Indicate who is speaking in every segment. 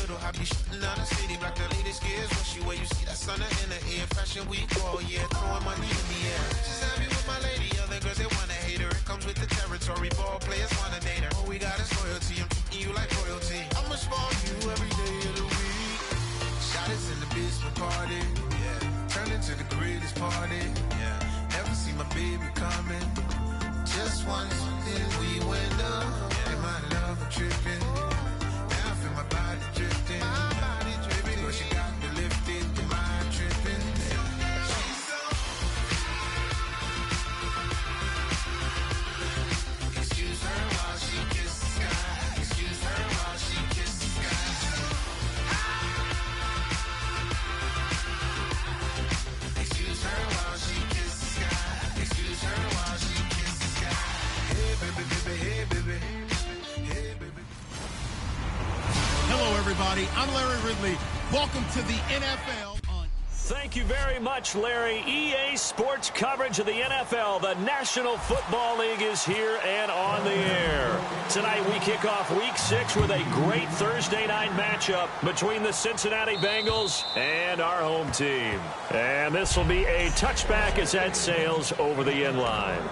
Speaker 1: little hobby, shutting down the city, block the latest gears. When she where you see that sun in the air, fashion week, oh yeah, throwing money in the air. She's happy with my lady, other girls they wanna hate her. It comes with the territory, ball players wanna date her. All we got is loyalty, I'm treating you like royalty. I'ma spoil you every day of the week. Shot is in the basement party, yeah. Turn into the greatest party, yeah. Never see my baby coming. Just once, then we went up. And my love tripping. Now I feel my body drifting. Baby girl, she got me lifted. Your mind tripping. She's so. Excuse her while she kisses the sky. Excuse her while she kisses the sky. Excuse her while she kisses the sky. Excuse her while she kisses the sky. Hey baby, baby, hey baby. Hey baby.
Speaker 2: Hello everybody, I'm Larry Ridley. Welcome to the NFL on...
Speaker 3: Thank you very much, Larry. EA Sports coverage of the NFL. The National Football League is here and on the air. Tonight we kick off Week 6 with a great Thursday night matchup between the Cincinnati Bengals and our home team. And this will be a touchback as that sails over the end line.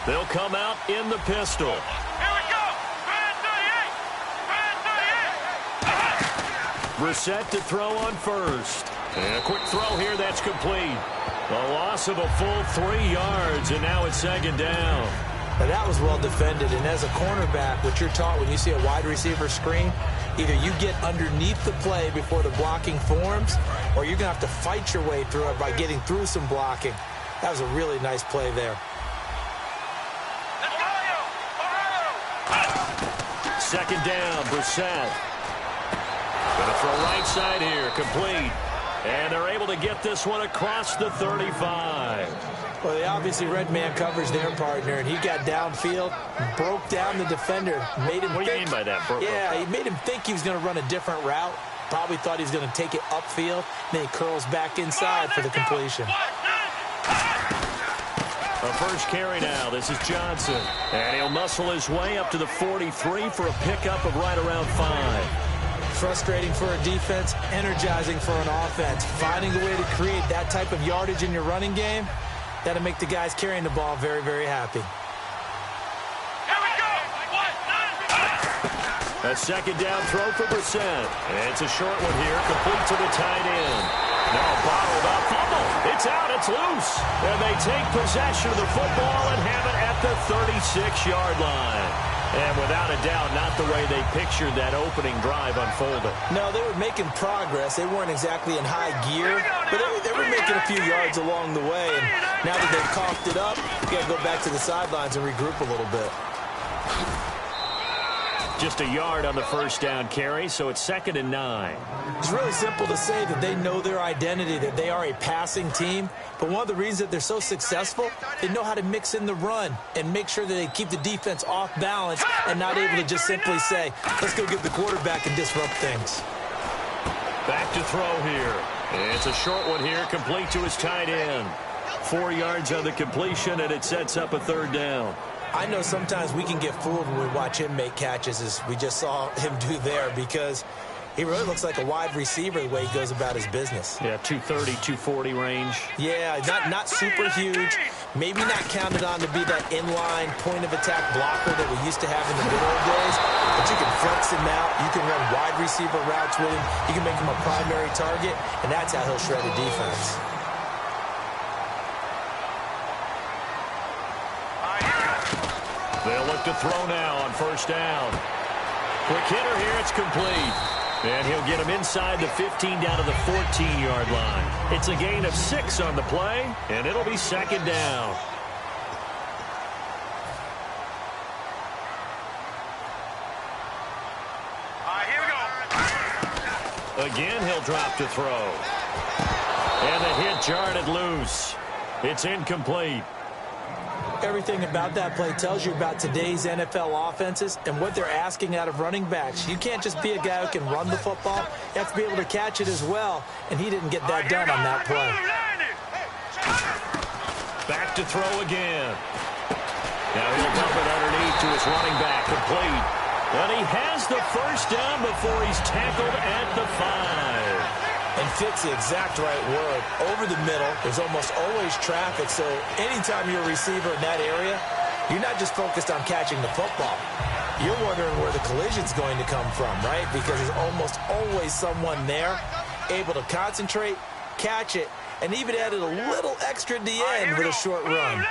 Speaker 3: They'll come out in the pistol.
Speaker 4: Here we go. Red 38.
Speaker 3: Brissett to throw on first. And a quick throw here that's complete. A loss of a full 3 yards, and now it's second down.
Speaker 5: Now that was well defended, and as a cornerback, what you're taught when you see a wide receiver screen, either you get underneath the play before the blocking forms, or you're going to have to fight your way through it by getting through some blocking. That was a really nice play there.
Speaker 3: Second down, Brissett. Going to throw right side here, complete. And they're able to get this one across the 35.
Speaker 5: Well, they obviously read man coverage their partner, and he got downfield, broke down the defender, made him
Speaker 3: What do you mean by that, bro?
Speaker 5: Yeah, he made him think he was going to run a different route. Probably thought he was going to take it upfield. Then he curls back inside for the completion.
Speaker 3: A first carry now. This is Johnson. And he'll muscle his way up to the 43 for a pickup of right around 5.
Speaker 5: Frustrating for a defense, energizing for an offense. Finding a way to create that type of yardage in your running game, that'll make the guys carrying the ball very, very happy.
Speaker 4: Here we go.
Speaker 3: A second down throw for Brissett. And it's a short one here, complete to the tight end. No, bottled up. Fumble. It's out. It's loose. And they take possession of the football and have it at the 36-yard line. And without a doubt, not the way they pictured that opening drive unfolded.
Speaker 5: No, they were making progress. They weren't exactly in high gear, but they were making a few yards along the way. And now that they've coughed it up, you got to go back to the sidelines and regroup a little bit.
Speaker 3: Just a yard on the first down carry, so it's 2nd and 9.
Speaker 5: It's really simple to say that they know their identity, that they are a passing team. But one of the reasons that they're so successful, they know how to mix in the run and make sure that they keep the defense off balance and not able to just simply say, let's go get the quarterback and disrupt things.
Speaker 3: Back to throw here. It's a short one here, complete to his tight end. 4 yards on the completion, and it sets up a 3rd down.
Speaker 5: I know sometimes we can get fooled when we watch him make catches, as we just saw him do there, because he really looks like a wide receiver the way he goes about his business.
Speaker 3: Yeah, 230, 240 range.
Speaker 5: Yeah, not super huge. Maybe not counted on to be that inline point-of-attack blocker that we used to have in the good old days, but you can flex him out. You can run wide receiver routes with him. You can make him a primary target, and that's how he'll shred a defense.
Speaker 3: They'll look to throw now on 1st down. Quick hitter here, it's complete. And he'll get him inside the 15 down to the 14-yard line. It's a gain of 6 on the play, and it'll be 2nd down.
Speaker 4: Here we go.
Speaker 3: Again, he'll drop to throw. And the hit jarred loose. It's incomplete.
Speaker 5: Everything about that play tells you about today's NFL offenses and what they're asking out of running backs. You can't just be a guy who can run the football. You have to be able to catch it as well, and he didn't get that done on that play.
Speaker 3: Back to throw again. Now he'll dump it underneath to his running back, complete. And he has the 1st down before he's tackled at the 5.
Speaker 5: And fit's the exact right word. Over the middle, there's almost always traffic, so anytime you're a receiver in that area, you're not just focused on catching the football. You're wondering where the collision's going to come from, right? Because there's almost always someone there able to concentrate, catch it, and even added a little extra at the end with a short run.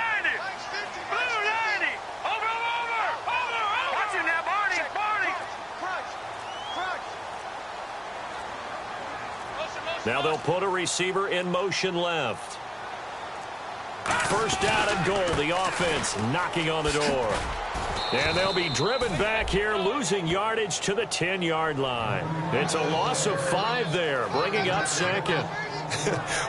Speaker 3: Now they'll put a receiver in motion left. 1st down and goal. The offense knocking on the door. And they'll be driven back here, losing yardage to the 10-yard line. It's a loss of 5 there, bringing up 2nd.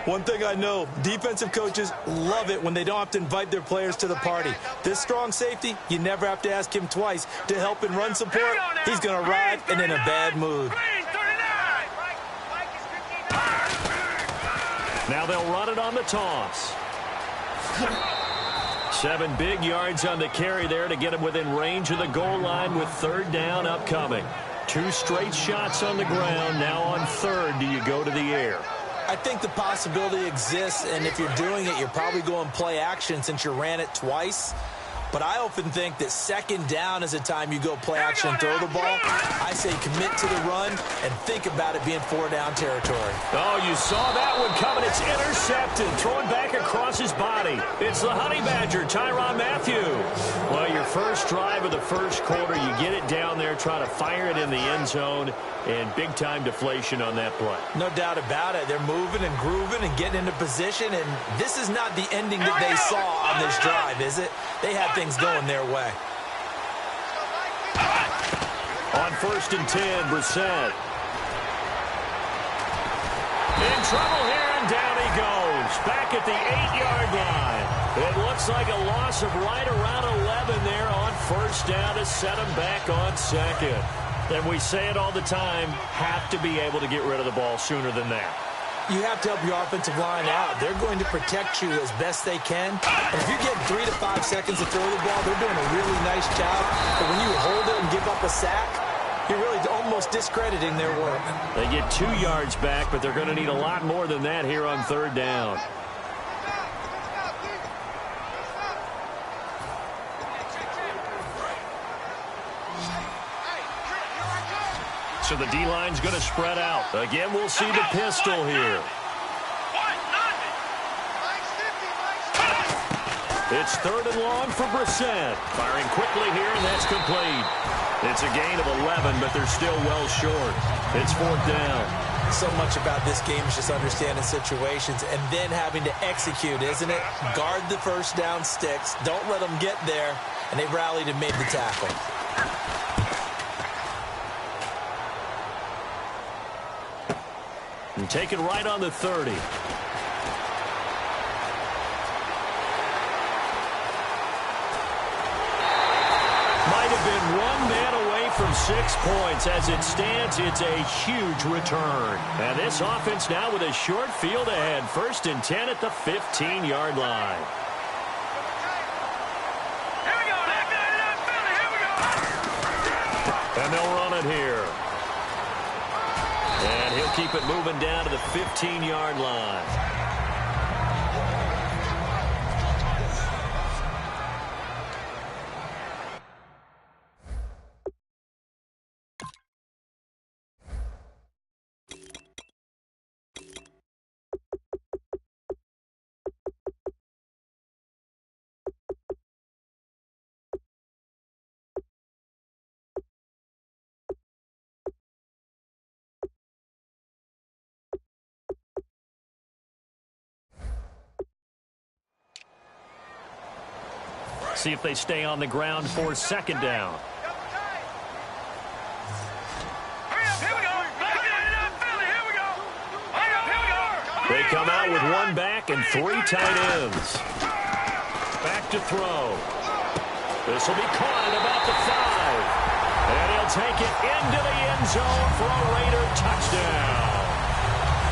Speaker 5: One thing I know, defensive coaches love it when they don't have to invite their players to the party. This strong safety, you never have to ask him twice to help in run support. He's going to arrive and in a bad mood.
Speaker 3: Now they'll run it on the toss. 7 big yards on the carry there to get him within range of the goal line with 3rd down upcoming. 2 straight shots on the ground. Now on 3rd, do you go to the air?
Speaker 5: I think the possibility exists, and if you're doing it, you're probably going play action since you ran it twice. But I often think that 2nd down is a time you go play action and throw the ball. I say commit to the run and think about it being 4-down territory.
Speaker 3: Oh, you saw that one coming. It's intercepted. Throwing back across his body. It's the Honey Badger, Tyrann Mathieu. Well, your first drive of the first quarter, you get it down there, try to fire it in the end zone, and big-time deflation on that play.
Speaker 5: No doubt about it. They're moving and grooving and getting into position, and this is not the ending that they saw on this drive, is it? They had things going their way.
Speaker 3: On 1st and 10, Brissett. In trouble here, and down he goes. Back at the 8-yard line. It looks like a loss of right around 11 there on 1st down to set him back on 2nd. And we say it all the time, have to be able to get rid of the ball sooner than that.
Speaker 5: You have to help your offensive line out. They're going to protect you as best they can. And if you get 3 to 5 seconds to throw the ball, they're doing a really nice job. But when you hold it and give up a sack, you're really almost discrediting their work.
Speaker 3: They get 2 yards back, but they're going to need a lot more than that here on 3rd down. So the D-line's going to spread out. Again, we'll see the pistol here. It's 3rd and long for Brissett. Firing quickly here, and that's complete. It's a gain of 11, but they're still well short. It's 4th down.
Speaker 5: So much about this game is just understanding situations and then having to execute, isn't it? Guard the first down sticks. Don't let them get there. And they rallied and made the tackle.
Speaker 3: And take it right on the 30. Might have been one man away from 6 points. As it stands, it's a huge return. And this offense now with a short field ahead. 1st and 10 at the 15-yard line.
Speaker 4: Here we go. Here we go.
Speaker 3: And they'll run it here. And he'll keep it moving down to the 15-yard line. See if they stay on the ground for 2nd down. They come out with 1 back and 3 tight ends. Back to throw. This will be caught at about the 5. And he'll take it into the end zone for a Raider touchdown.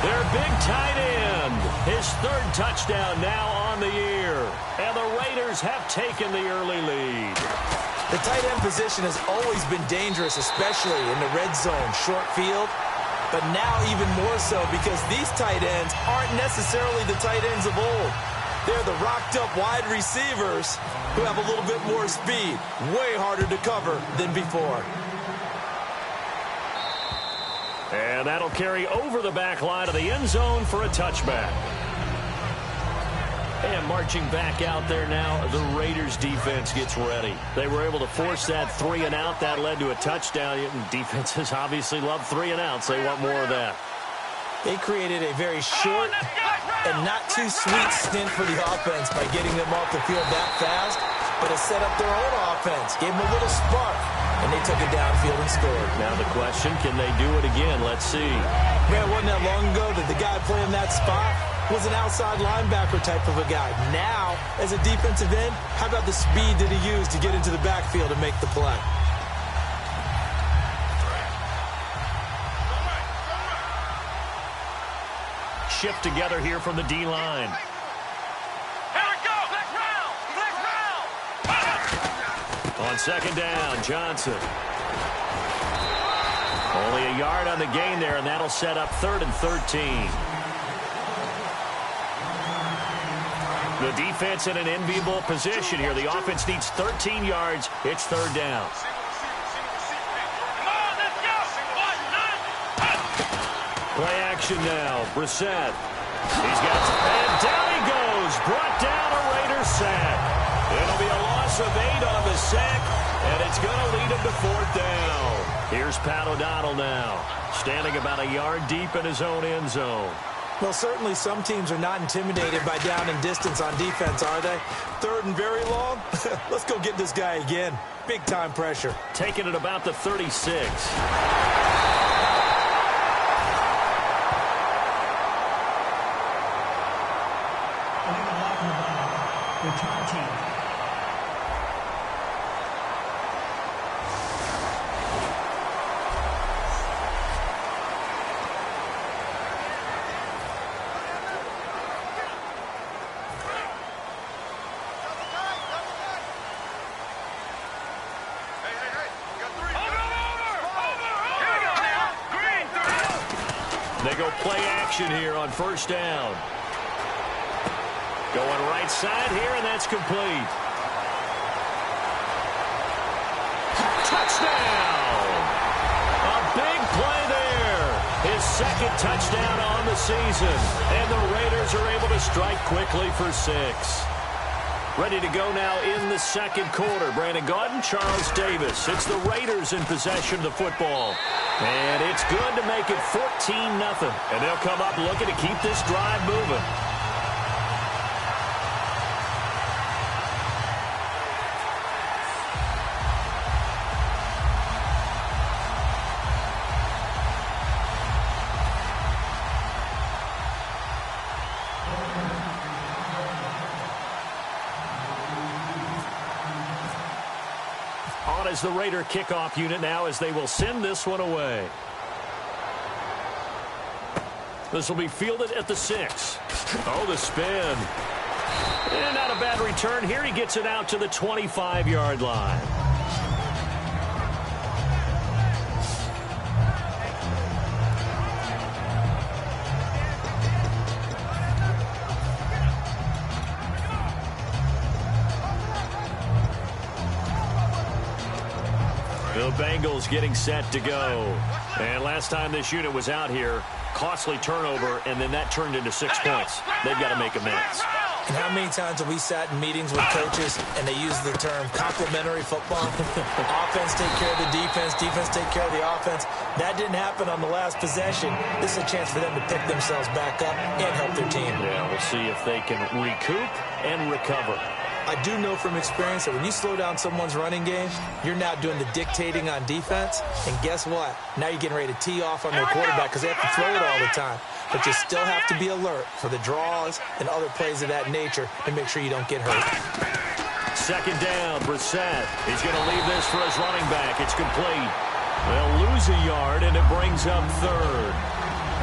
Speaker 3: Their big tight end, his 3rd touchdown now on the year. And the Raiders have taken the early lead.
Speaker 5: The tight end position has always been dangerous, especially in the red zone, short field. But now even more so because these tight ends aren't necessarily the tight ends of old. They're the rocked-up wide receivers who have a little bit more speed. Way harder to cover than before.
Speaker 3: And that'll carry over the back line of the end zone for a touchback. And marching back out there now, the Raiders defense gets ready. They were able to force that 3 and out. That led to a touchdown. Defenses obviously love 3 and outs. They want more of that.
Speaker 5: They created a very short and not too sweet stint for the offense by getting them off the field that fast, but it set up their own offense, gave them a little spark, and they took it downfield and scored.
Speaker 3: Now the question, can they do it again? Let's see.
Speaker 5: Man, wasn't that long ago that the guy playing that spot was an outside linebacker type of a guy. Now, as a defensive end, how about the speed that he used to get into the backfield and make the play?
Speaker 3: Shift together here from the D-line.
Speaker 4: Here we go. Black round.
Speaker 3: On 2nd down, Johnson. Only a yard on the gain there, and that'll set up 3rd and 13. The defense in an enviable position here. The offense needs 13 yards. It's 3rd down. Play action now. Brissett. He's got it. And down he goes. Brought down a Raiders sack. It'll be a loss of 8 on the sack, and it's going to lead him to 4th down. Here's Pat O'Donnell now, standing about a yard deep in his own end zone.
Speaker 5: Well, certainly some teams are not intimidated by down and distance on defense, are they? 3rd and very long? Let's go get this guy again. Big-time pressure.
Speaker 3: Taking it about the 36.
Speaker 6: Return team.
Speaker 3: They go play action here on 1st down. Going right side here, and that's complete. Touchdown! A big play there. His 2nd touchdown on the season. And the Raiders are able to strike quickly for 6. Ready to go now in the second quarter. Brandon Gaudin, Charles Davis. It's the Raiders in possession of the football. And it's good to make it 14-0. And they'll come up looking to keep this drive moving. On as the Raider kickoff unit now as they will send this one away. This will be fielded at the 6. Oh, the spin. And not a bad return here. He gets it out to the 25-yard line. The Bengals getting set to go. And last time this unit was out here, costly turnover, and then that turned into 6 points. They've got to make amends.
Speaker 5: And how many times have we sat in meetings with coaches and they use the term complementary football? Offense take care of the defense, defense take care of the offense. That didn't happen on the last possession. This is a chance for them to pick themselves back up and help their team.
Speaker 3: Yeah, we'll see if they can recoup and recover.
Speaker 5: I do know from experience that when you slow down someone's running game, you're now doing the dictating on defense. And guess what? Now you're getting ready to tee off on their quarterback because they have to throw it all the time. But you still have to be alert for the draws and other plays of that nature to make sure you don't get hurt.
Speaker 3: Second down, Brissett. He's going to leave this for his running back. It's complete. They'll lose a yard, and it brings up third.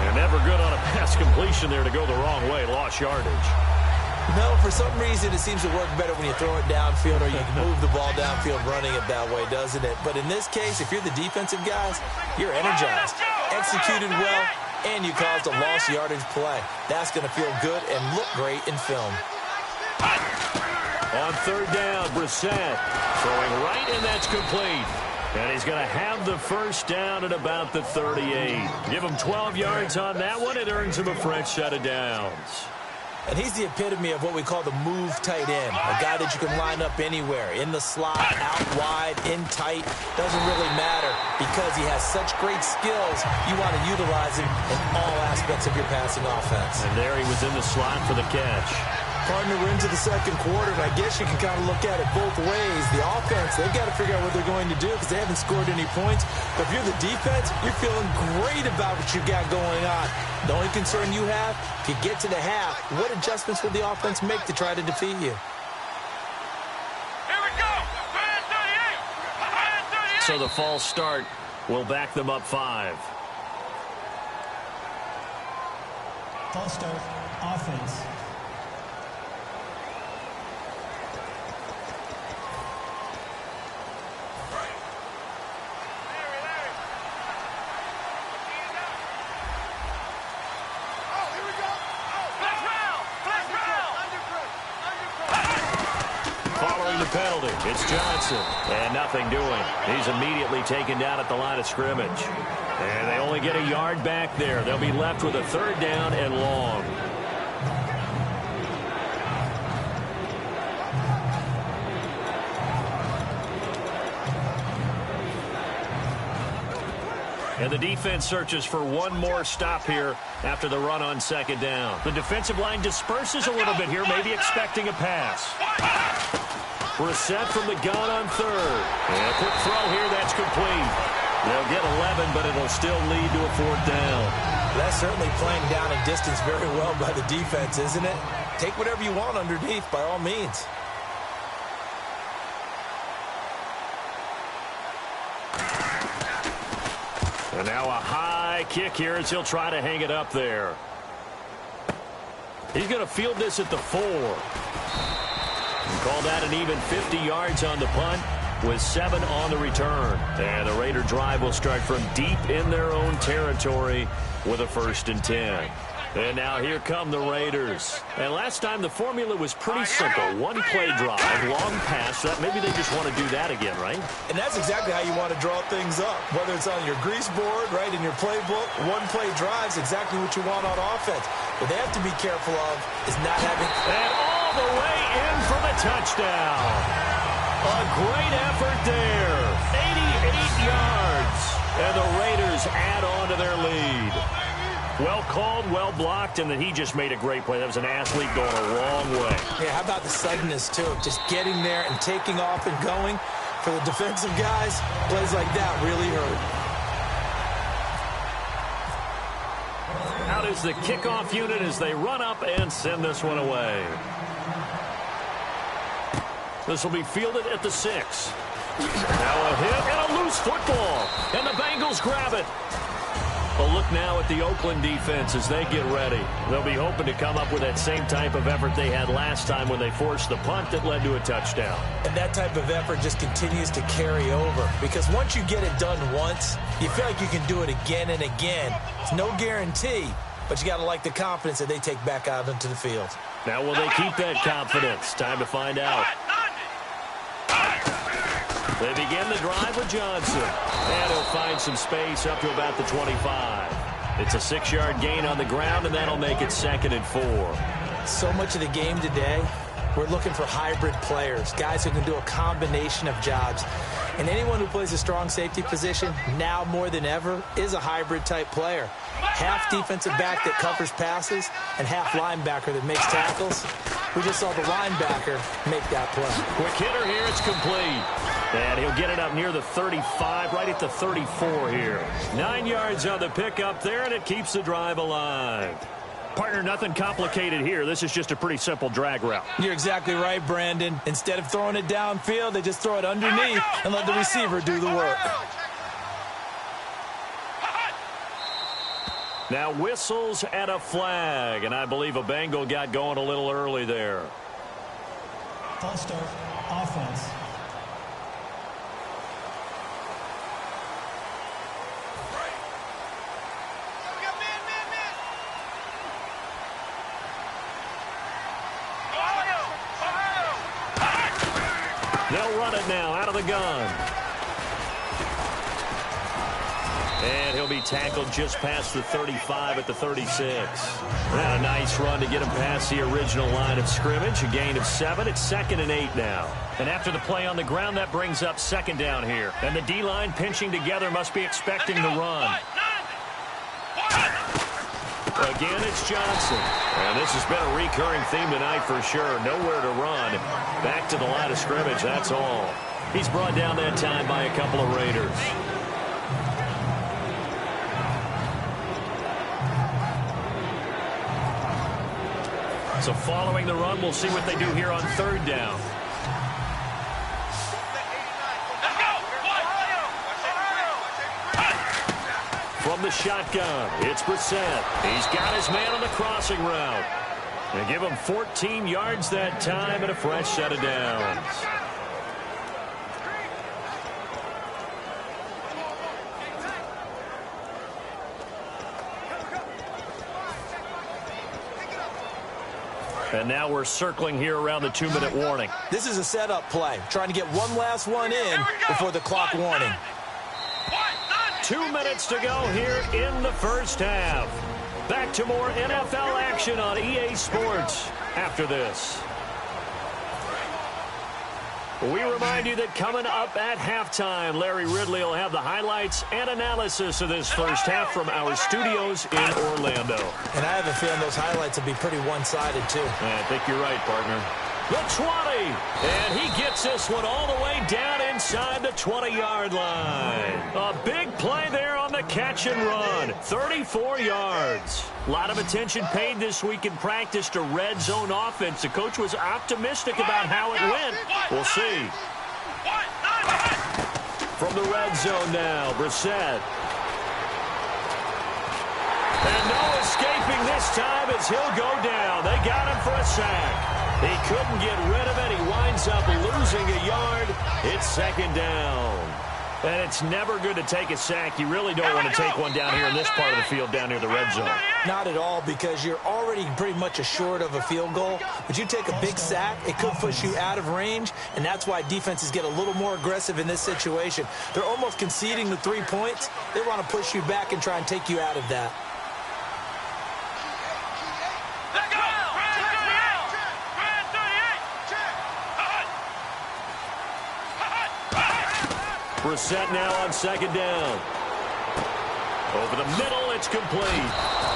Speaker 3: And never good on a pass completion there to go the wrong way. Lost yardage.
Speaker 5: No, for some reason, it seems to work better when you throw it downfield or you move the ball downfield running it that way, doesn't it? But in this case, if you're the defensive guys, you're energized, executed well, and you caused a lost yardage play. That's going to feel good and look great in film.
Speaker 3: On third down, Brissett throwing right, and that's complete. And he's going to have the first down at about the 38. Give him 12 yards on that one. It earns him a fresh set of downs.
Speaker 5: And he's the epitome of what we call the move tight end, a guy that you can line up anywhere, in the slot, out wide, in tight, doesn't really matter because he has such great skills. You want to utilize him in all aspects of your passing offense.
Speaker 3: And there he was in the slot for the catch.
Speaker 5: Partner, we're into the second quarter, and I guess you can kind of look at it both ways. The offense, they've got to figure out what they're going to do because they haven't scored any points. But if you're the defense, you're feeling great about what you got going on. The only concern you have, if you get to the half, what adjustments will the offense make to try to defeat you?
Speaker 4: Here we go. 38.
Speaker 3: So the false start will back them up 5.
Speaker 6: False start, offense.
Speaker 3: Penalty. It's Johnson. And nothing doing. He's immediately taken down at the line of scrimmage. And they only get a yard back there. They'll be left with a third down and long. And the defense searches for one more stop here after the run on second down. The defensive line disperses a little bit here, maybe expecting a pass. Brissett from the gun on third. And a quick throw here, that's complete. They'll get 11, but it'll still lead to a fourth down.
Speaker 5: That's certainly playing down in distance very well by the defense, isn't it? Take whatever you want underneath, by all means.
Speaker 3: And now a high kick here as he'll try to hang it up there. He's going to field this at the 4. Call that an even 50 yards on the punt with 7 on the return. And the Raider drive will start from deep in their own territory with a 1st and 10. And now here come the Raiders. And last time the formula was pretty simple. One play drive, long pass. That maybe they just want to do that again, right?
Speaker 5: And that's exactly how you want to draw things up. Whether it's on your grease board, right, in your playbook, one play drive's exactly what you want on offense. What they have to be careful of is not having...
Speaker 3: And all all the way in for the touchdown. A great effort there. 88 yards. And the Raiders add on to their lead. Well called, well blocked, and then he just made a great play. That was an athlete going a long way.
Speaker 5: Yeah, how about the suddenness, too, of just getting there and taking off and going? For the defensive guys, plays like that really hurt.
Speaker 3: Out is the kickoff unit as they run up and send this one away. This will be fielded at the 6. Now a hit and a loose football. And the Bengals grab it. A look now at the Oakland defense as they get ready. They'll be hoping to come up with that same type of effort they had last time when they forced the punt that led to a touchdown.
Speaker 5: And that type of effort just continues to carry over. Because once you get it done once, you feel like you can do it again and again. It's no guarantee, but you got to like the confidence that they take back out into the field.
Speaker 3: Now will they keep that confidence? Time to find out. They begin the drive with Johnson. And he'll find some space up to about the 25. It's a 6-yard gain on the ground, and that'll make it 2nd and 4.
Speaker 5: So much of the game today, we're looking for hybrid players, guys who can do a combination of jobs. And anyone who plays a strong safety position, now more than ever, is a hybrid-type player. Half defensive back that covers passes and half linebacker that makes tackles. We just saw the linebacker make that play.
Speaker 3: Quick hitter here, it's complete. And he'll get it up near the 35, right at the 34 here. 9 yards on the pickup there, and it keeps the drive alive. Partner, nothing complicated here. This is just a pretty simple drag route.
Speaker 5: You're exactly right, Brandon. Instead of throwing it downfield, they just throw it underneath and let the receiver do the work.
Speaker 3: Now whistles and a flag, and I believe a Bengal got going a little early there.
Speaker 6: False start, offense.
Speaker 3: They'll run it now out of the gun. And he'll be tackled just past the 35 at the 36. And a nice run to get him past the original line of scrimmage. A gain of 7. It's 2nd and 8 now. And after the play on the ground, that brings up 2nd down here. And the D-line pinching together must be expecting the run. Again, it's Johnson. And this has been a recurring theme tonight for sure. Nowhere to run. Back to the line of scrimmage, that's all. He's brought down that time by a couple of Raiders. So following the run, we'll see what they do here on 3rd down. From the shotgun, it's Brissett. He's got his man on the crossing route. They give him 14 yards that time and a fresh set of downs. And now we're circling here around the 2-minute warning.
Speaker 5: This is a setup play, trying to get one last one in before the clock warning.
Speaker 3: 2 minutes to go here in the first half. Back to more NFL action on EA Sports after this. We remind you that coming up at halftime, Larry Ridley will have the highlights and analysis of this first half from our studios in Orlando.
Speaker 5: And I have a feeling those highlights will be pretty one-sided, too.
Speaker 3: I think you're right, partner. The 20, and he gets this one all the way down inside the 20-yard line. A big play there on the catch and run, 34 yards. A lot of attention paid this week in practice to red zone offense. The coach was optimistic about how it went. We'll see. From the red zone now, Brissett. And no escaping this time as he'll go down. They got him for a sack. He couldn't get rid of it. He winds up losing a yard. It's 2nd down. And it's never good to take a sack. You really don't want to take one down here in this part of the field, down near the red zone.
Speaker 5: Not at all, because you're already pretty much assured of a field goal. But you take a big sack, it could push you out of range, and that's why defenses get a little more aggressive in this situation. They're almost conceding the 3 points. They want to push you back and try and take you out of that.
Speaker 3: Brissett now on second down. Over the middle, it's complete.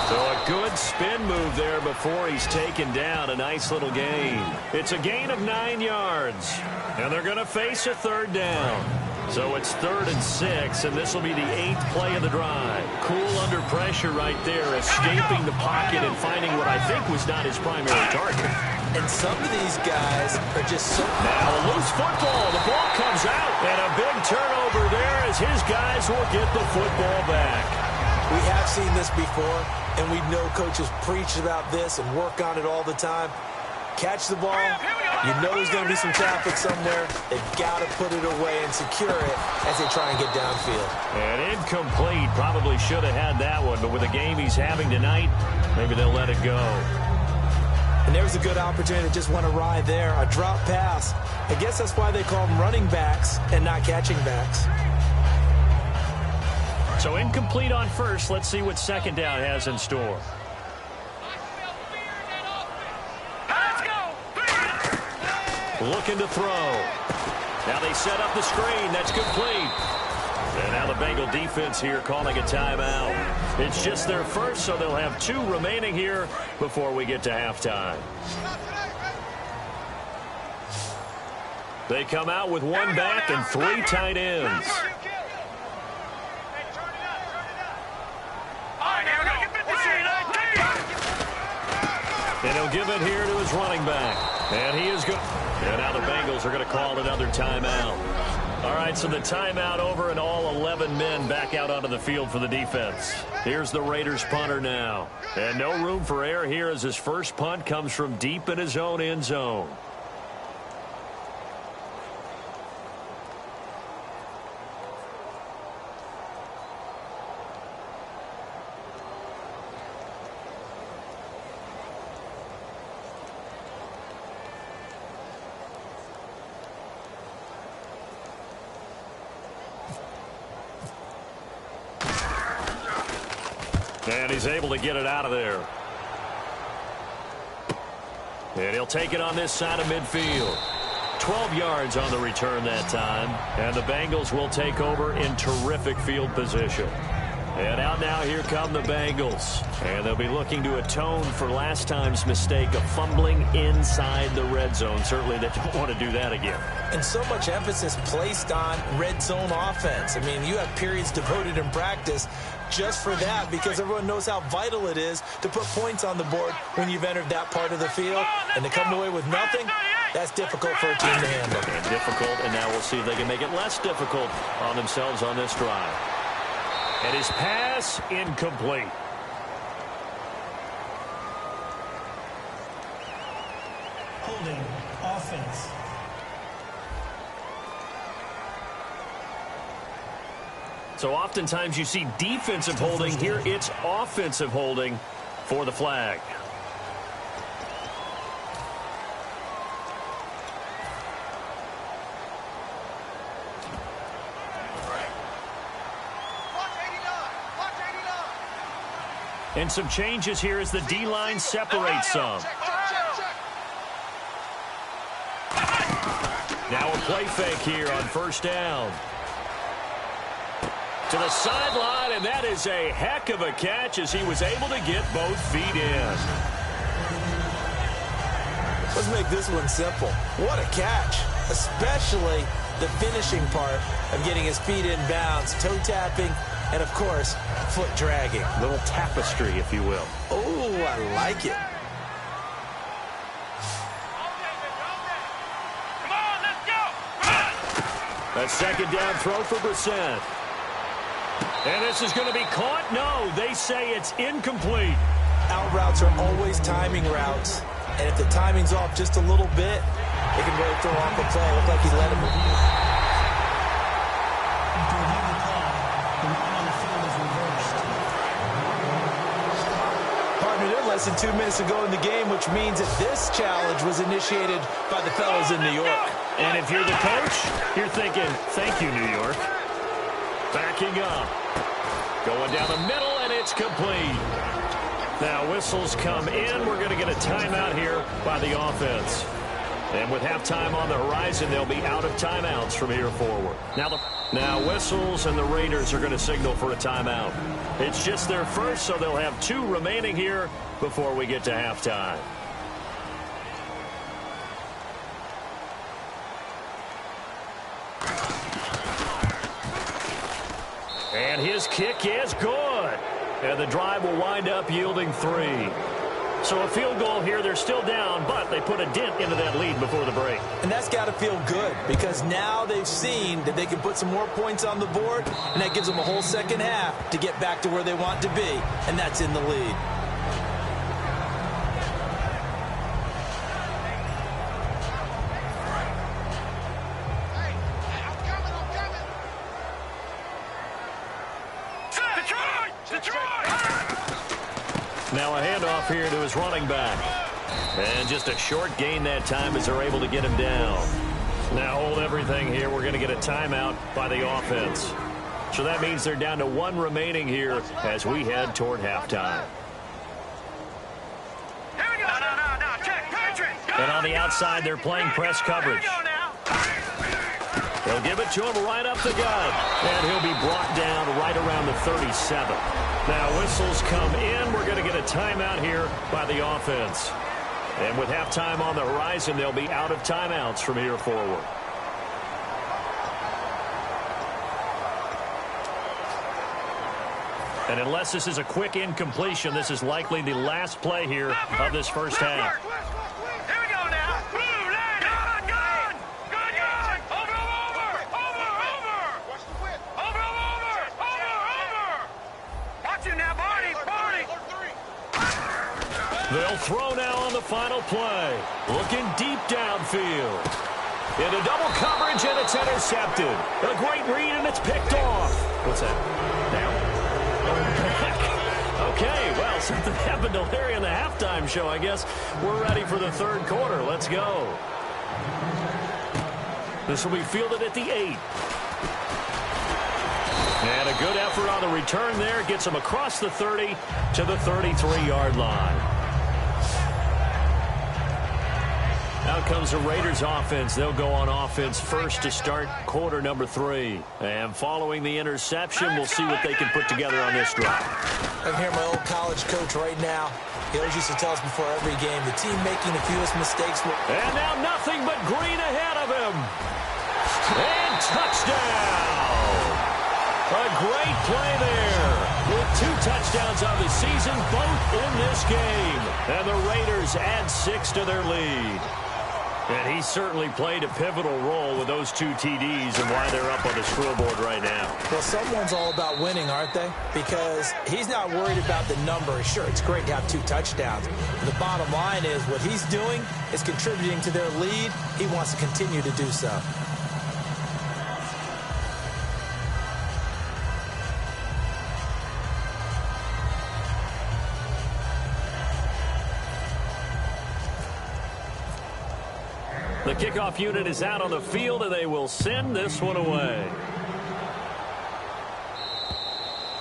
Speaker 3: So a good spin move there before he's taken down. A nice little gain. It's a gain of 9 yards. And they're going to face a third down. So it's 3rd and 6, and this will be the 8th play of the drive. Cool under pressure right there, escaping the pocket and finding what I think was not his primary target.
Speaker 5: And some of these guys are just so...
Speaker 3: Now a loose football. The ball comes out. And a big turnover there as his guys will get the football back.
Speaker 5: We have seen this before, and we know coaches preach about this and work on it all the time. Catch the ball. You know there's going to be some traffic somewhere. They've got to put it away and secure it as they try and get downfield.
Speaker 3: And incomplete. Probably should have had that one, but with the game he's having tonight, maybe they'll let it go.
Speaker 5: And there's a good opportunity to just want to ride there. A drop pass. I guess that's why they call them running backs and not catching backs.
Speaker 3: So incomplete on first. Let's see what second down has in store. Looking to throw. Now they set up the screen. That's complete. And now the Bengal defense here calling a timeout. It's just their first, so they'll have 2 remaining here before we get to halftime. They come out with 1 back and 3 tight ends. And he'll give it here to his running back. And he is good. And now the Bengals are going to call another timeout. All right, so the timeout over and all 11 men back out onto the field for the defense. Here's the Raiders punter now. And no room for error here as his first punt comes from deep in his own end zone. And he's able to get it out of there. And he'll take it on this side of midfield. 12 yards on the return that time. And the Bengals will take over in terrific field position. And out now, here come the Bengals. And they'll be looking to atone for last time's mistake of fumbling inside the red zone. Certainly they don't want to do that again.
Speaker 5: And so much emphasis placed on red zone offense. I mean, you have periods devoted in practice just for that because everyone knows how vital it is to put points on the board when you've entered that part of the field. And to come away with nothing, that's difficult for a team to handle.
Speaker 3: And difficult, and now we'll see if they can make it less difficult on themselves on this drive. And his pass incomplete.
Speaker 6: Holding offense.
Speaker 3: So oftentimes you see defensive holding. Here it's offensive holding for the flag. And some changes here as the D-line separates some. Now a play fake here on first down. To the sideline, and that is a heck of a catch as he was able to get both feet in.
Speaker 5: Let's make this one simple. What a catch, especially the finishing part of getting his feet in bounds, toe tapping, and, of course, foot dragging.
Speaker 3: A little tapestry, if you will.
Speaker 5: Oh, I like it.
Speaker 4: Come on, let's go.
Speaker 3: A second down throw for Brissett. And this is going to be caught. No, they say it's incomplete.
Speaker 5: Out routes are always timing routes. And if the timing's off just a little bit, it can really throw off the play. Looked like he let him. Partner, they're less than 2 minutes to go in the game, which means that this challenge was initiated by the fellas in New York.
Speaker 3: And if you're the coach, you're thinking, thank you, New York. Backing up. Going down the middle, and it's complete. Now whistles come in. We're going to get a timeout here by the offense. And with halftime on the horizon, they'll be out of timeouts from here forward. Now whistles, and the Raiders are going to signal for a timeout. It's just their first, so they'll have 2 remaining here before we get to halftime. And his kick is good. And the drive will wind up yielding 3. So a field goal here. They're still down, but they put a dent into that lead before the break.
Speaker 5: And that's got to feel good because now they've seen that they can put some more points on the board, and that gives them a whole second half to get back to where they want to be, and that's in the lead.
Speaker 3: Now a handoff here to his running back. And just a short gain that time as they're able to get him down. Now hold everything here. We're going to get a timeout by the offense. So that means they're down to 1 remaining here as we head toward halftime. And on the outside, they're playing press coverage. They'll give it to him right up the gut. And he'll be brought down right around the 37. Now whistles come in. We're going to get a timeout here by the offense. And with halftime on the horizon, they'll be out of timeouts from here forward. And unless this is a quick incompletion, this is likely the last play here of this first half. They'll throw now on the final play. Looking deep downfield. Into double coverage, and it's intercepted. A great read, and it's picked off. What's that? Down? Okay, well, something happened to Larry in the halftime show, I guess. We're ready for the third quarter. Let's go. This will be fielded at the 8. And a good effort on the return there. Gets him across the 30 to the 33-yard line. Out comes the Raiders offense. They'll go on offense first to start quarter number 3. And following the interception, we'll see what they can put together on this drive.
Speaker 5: I'm here, my old college coach right now. He always used to tell us before every game, the team making the fewest mistakes.
Speaker 3: And now nothing but green ahead of him. And touchdown. A great play there. With 2 touchdowns on the season, both in this game. And the Raiders add 6 to their lead. And he certainly played a pivotal role with those 2 TDs and why they're up on the scoreboard right now.
Speaker 5: Well, someone's all about winning, aren't they? Because he's not worried about the number. Sure, it's great to have 2 touchdowns. But the bottom line is what he's doing is contributing to their lead. He wants to continue to do so.
Speaker 3: The kickoff unit is out on the field, and they will send this one away.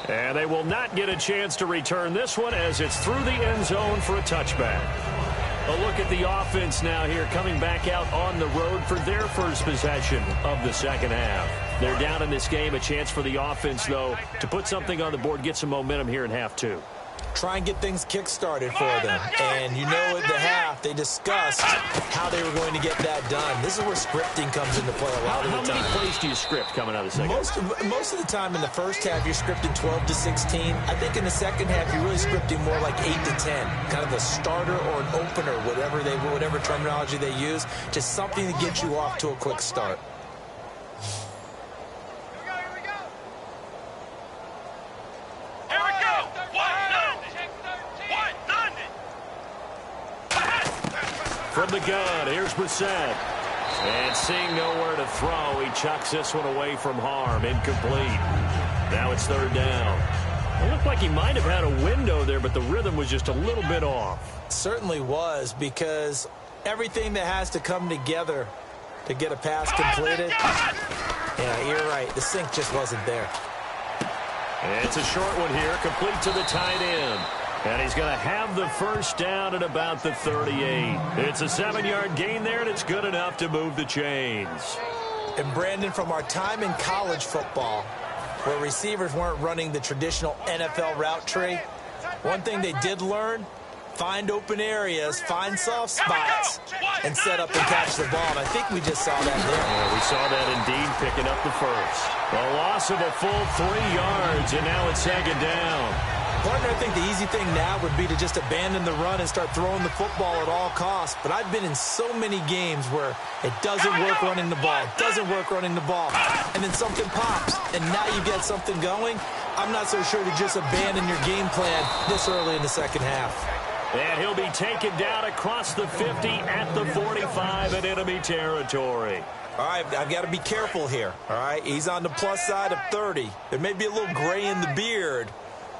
Speaker 3: And they will not get a chance to return this one as it's through the end zone for a touchback. A look at the offense now here, coming back out on the road for their first possession of the second half. They're down in this game. A chance for the offense, though, to put something on the board, get some momentum here in half 2.
Speaker 5: Try and get things kick-started for them. And you know at the half, they discussed how they were going to get that done. This is where scripting comes into play a lot of the time.
Speaker 3: How many plays do you script coming out of the second half?
Speaker 5: Most of the time in the first half, you're scripting 12 to 16. I think in the second half, you're really scripting more like 8 to 10. Kind of a starter or an opener, whatever terminology they use. Just something to get you off to a quick start.
Speaker 3: From the gun, here's Brissett. And seeing nowhere to throw, he chucks this one away from harm. Incomplete. Now it's third down. It looked like he might have had a window there, but the rhythm was just a little bit off.
Speaker 5: Certainly was, because everything that has to come together to get a pass completed. Yeah, you're right. The sync just wasn't there.
Speaker 3: And it's a short one here, complete to the tight end. And he's going to have the first down at about the 38. It's a 7-yard gain there, and it's good enough to move the chains.
Speaker 5: And Brandon, from our time in college football, where receivers weren't running the traditional NFL route tree, one thing they did learn, find open areas, find soft spots, and set up and catch the ball. And I think we just saw that there.
Speaker 3: Yeah, we saw that indeed, picking up the first. A loss of a full 3 yards, and now it's second down.
Speaker 5: Partner, I think the easy thing now would be to just abandon the run and start throwing the football at all costs. But I've been in so many games where it doesn't work running the ball, and then something pops, and now you get something going. I'm not so sure to just abandon your game plan this early in the second half.
Speaker 3: And he'll be taken down across the 50 at the 45 in enemy territory.
Speaker 5: All right, I've got to be careful here, all right? He's on the plus side of 30. There may be a little gray in the beard,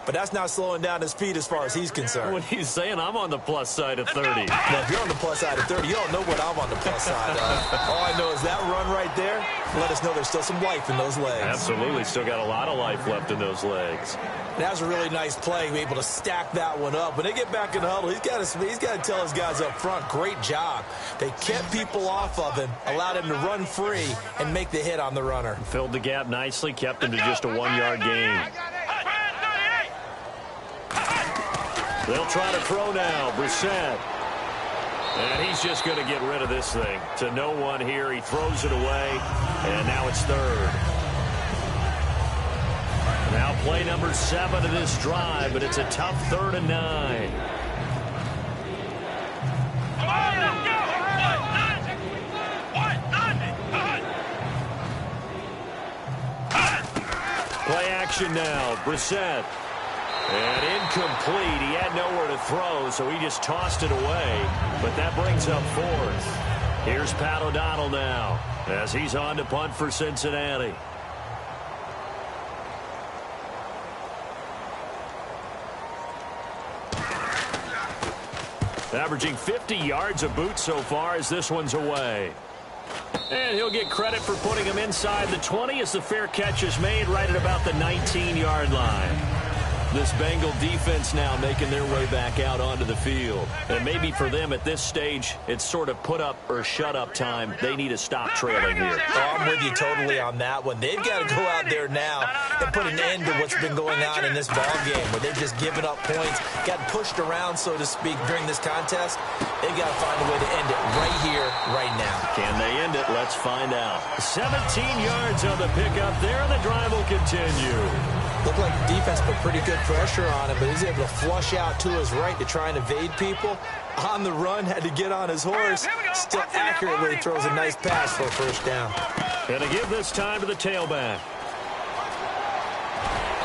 Speaker 5: but that's not slowing down his speed as far as he's concerned.
Speaker 3: What he's saying, I'm on the plus side of 30.
Speaker 5: Now, if you're on the plus side of 30, you don't know what I'm on the plus side of. All I know is that run right there let us know there's still some life in those legs.
Speaker 3: Absolutely, still got a lot of life left in those legs.
Speaker 5: That was a really nice play, be able to stack that one up. When they get back in the huddle, he's got to tell his guys up front, great job. They kept people off of him, allowed him to run free, and make the hit on the runner.
Speaker 3: Filled the gap nicely, kept him to just a 1-yard gain. They'll try to throw now, Brissett. And he's just going to get rid of this thing. To no one here, he throws it away, and now it's third. Now play number 7 of this drive, but it's a tough 3rd and 9.
Speaker 4: Come on, let's go!
Speaker 3: Play action now, Brissett. And incomplete. He had nowhere to throw, so he just tossed it away. But that brings up 4th. Here's Pat O'Donnell now as he's on to punt for Cincinnati. Averaging 50 yards a boot so far as this one's away. And he'll get credit for putting him inside the 20 as the fair catch is made right at about the 19-yard line. This Bengal defense now making their way back out onto the field. And maybe for them at this stage, it's sort of put up or shut up time. They need to stop trailing here.
Speaker 5: Oh, I'm with you totally on that one. They've got to go out there now and put an end to what's been going on in this ball game where they've just given up points, got pushed around, so to speak, during this contest. They've got to find a way to end it right here, right now.
Speaker 3: Can they end it? Let's find out. 17 yards on the pickup there, and the drive will continue.
Speaker 5: Looked like the defense put pretty good pressure on him, but he's able to flush out to his right to try and evade people. On the run, had to get on his horse. Still accurately throws a nice pass for a first down.
Speaker 3: Going to give this time to the tailback.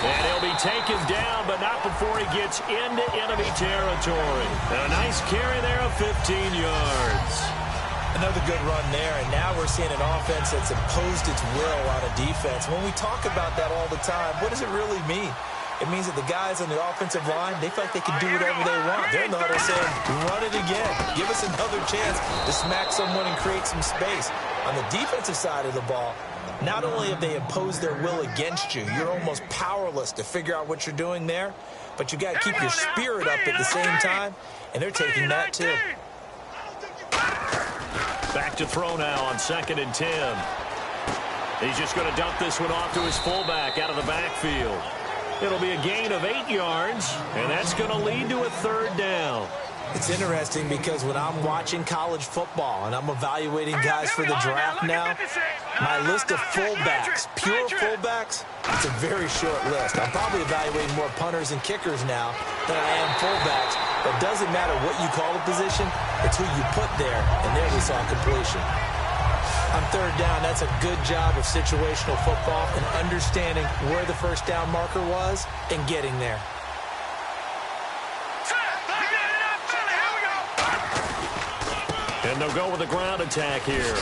Speaker 3: And he'll be taken down, but not before he gets into enemy territory. And a nice carry there of 15 yards.
Speaker 5: Another good run there, and now we're seeing an offense that's imposed its will on a defense. When we talk about that all the time, what does it really mean? It means that the guys on the offensive line, they feel like they can do whatever they want. They're in the huddle saying, run it again. Give us another chance to smack someone and create some space. On the defensive side of the ball, not only have they imposed their will against you, you're almost powerless to figure out what you're doing there, but you got to keep your spirit up at the same time, and they're taking that too.
Speaker 3: Back to throw now on 2nd and 10. He's just going to dump this one off to his fullback out of the backfield. It'll be a gain of 8 yards, and that's going to lead to a 3rd down.
Speaker 5: It's interesting because when I'm watching college football and I'm evaluating guys for the draft now, my list of fullbacks, pure fullbacks, it's a very short list. I'm probably evaluating more punters and kickers now than I am fullbacks. But it doesn't matter what you call the position, it's who you put there, and there we saw completion. On 3rd down, that's a good job of situational football and understanding where the first down marker was and getting there.
Speaker 3: And they'll go with a ground attack here.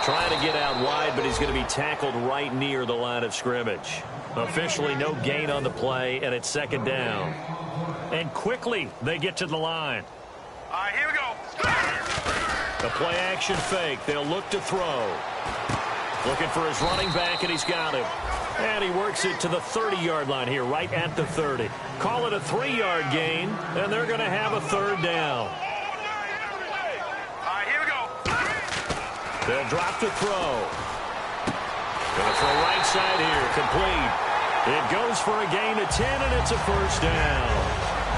Speaker 3: Trying to get out wide, but he's going to be tackled right near the line of scrimmage. Officially no gain on the play, and it's 2nd down. And quickly they get to the line.
Speaker 4: All right, here we go.
Speaker 3: The play action fake. They'll look to throw. Looking for his running back, and he's got him. And he works it to the 30-yard line here, right at the 30. Call it a 3-yard gain, and they're going to have a third down.
Speaker 4: All right, here we go.
Speaker 3: They'll drop to throw. Going to throw right side here, complete. It goes for a gain of 10, and it's a first down.